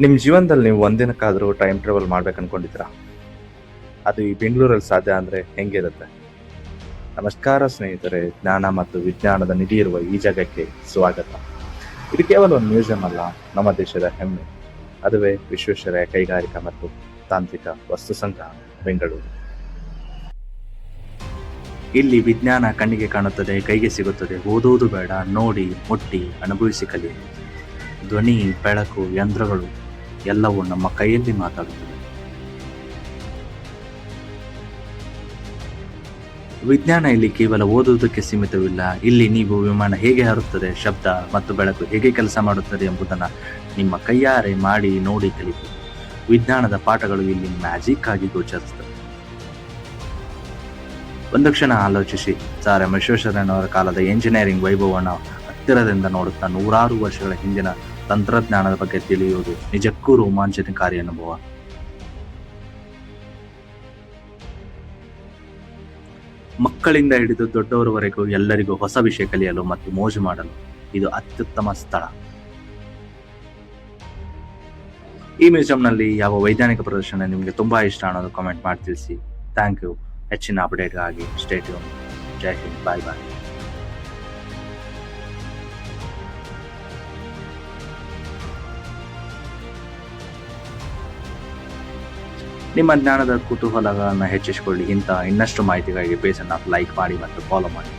ನಿಮ್ಮ ಜೀವನದಲ್ಲಿ ನೀವು ಒಂದಿನಕ್ಕಾದರೂ ಟೈಮ್ ಟ್ರಾವೆಲ್ ಮಾಡ್ಬೇಕು ಅನ್ಕೊಂಡಿದ್ದೀರಾ? ಅದು ಈ ಬೆಂಗಳೂರಲ್ಲಿ ಸಾಧ್ಯ ಅಂದರೆ ಹೆಂಗಿರುತ್ತೆ? ನಮಸ್ಕಾರ ಸ್ನೇಹಿತರೆ, ಜ್ಞಾನ ಮತ್ತು ವಿಜ್ಞಾನದ ನಿಧಿ ಇರುವ ಈ ಜಾಗಕ್ಕೆ ಸ್ವಾಗತ. ಇದು ಕೇವಲ ಒಂದು ಮ್ಯೂಸಿಯಂ ಅಲ್ಲ, ನಮ್ಮ ದೇಶದ ಹೆಮ್ಮೆ. ಅದುವೇ ವಿಶ್ವೇಶ್ವರಯ್ಯ ಕೈಗಾರಿಕಾ ಮತ್ತು ತಾಂತ್ರಿಕ ವಸ್ತು ಸಂಗ್ರಹ, ಬೆಂಗಳೂರು. ಇಲ್ಲಿ ವಿಜ್ಞಾನ ಕಣ್ಣಿಗೆ ಕಾಣುತ್ತದೆ, ಕೈಗೆ ಸಿಗುತ್ತದೆ. ಓದುವುದು ಬೇಡ, ನೋಡಿ, ಮುಟ್ಟಿ, ಅನುಭವಿಸಿ ಕಲಿಯಿರಿ. ಧ್ವನಿ, ಬೆಳಕು, ಯಂತ್ರಗಳು ಎಲ್ಲವೂ ನಮ್ಮ ಕೈಯಲ್ಲಿ ಮಾತಾಡುತ್ತದೆ. ವಿಜ್ಞಾನ ಇಲ್ಲಿ ಕೇವಲ ಓದುವುದಕ್ಕೆ ಸೀಮಿತವಿಲ್ಲ. ಇಲ್ಲಿ ನೀವು ವಿಮಾನ ಹೇಗೆ ಹಾರುತ್ತದೆ, ಶಬ್ದ ಮತ್ತು ಬೆಳಕು ಹೇಗೆ ಕೆಲಸ ಮಾಡುತ್ತದೆ ಎಂಬುದನ್ನು ನಿಮ್ಮ ಕೈಯಾರೆ ಮಾಡಿ ನೋಡಿ ಕಲಿತು. ವಿಜ್ಞಾನದ ಪಾಠಗಳು ಇಲ್ಲಿ ಮ್ಯಾಜಿಕ್ ಆಗಿ ಗೋಚರಿಸುತ್ತವೆ. ಒಂದು ಕ್ಷಣ ಆಲೋಚಿಸಿ, ಸರ್ ಎಂ ವಿಶ್ವೇಶ್ವರಯ್ಯನವರ ಕಾಲದ ಎಂಜಿನಿಯರಿಂಗ್ ವೈಭವವನ್ನು ಹತ್ತಿರದಿಂದ ನೋಡುತ್ತಾ 100 ವರ್ಷಗಳ ಹಿಂದಿನ ತಂತ್ರಜ್ಞಾನದ ಬಗ್ಗೆ ತಿಳಿಯುವುದು ನಿಜಕ್ಕೂ ರೋಮಾಂಚನಕಾರಿ ಅನುಭವ. ಮಕ್ಕಳಿಂದ ಹಿಡಿದು ದೊಡ್ಡವರವರೆಗೂ ಎಲ್ಲರಿಗೂ ಹೊಸ ವಿಷಯ ಕಲಿಯಲು ಮತ್ತು ಮೋಜು ಮಾಡಲು ಇದು ಅತ್ಯುತ್ತಮ ಸ್ಥಳ. ಈ ಮ್ಯೂಸಿಯಂನಲ್ಲಿ ಯಾವ ವೈಜ್ಞಾನಿಕ ಪ್ರದರ್ಶನ ನಿಮಗೆ ತುಂಬಾ ಇಷ್ಟ ಅನ್ನೋದು ಕಾಮೆಂಟ್ ಮಾಡಿ ತಿಳಿಸಿ. Thank you. ಹೆಚ್ಚಿನ ಅಪ್ಡೇಟ್ಗಾಗಿ ಸ್ಟೇ ಟ್ಯೂನ್. ಜೈ ಹಿಂದ್, ಬಾಯ್ ಬಾಯ್. ನಿಮ್ಮ ಜ್ಞಾನದ ಕುತೂಹಲಗಳನ್ನು ಹೆಚ್ಚಿಸಿಕೊಳ್ಳಿ. ಇನ್ನಷ್ಟು ಮಾಹಿತಿಗಾಗಿ ಪೇಜನ್ನು ಲೈಕ್ ಮಾಡಿ ಮತ್ತು ಫಾಲೋ ಮಾಡಿ.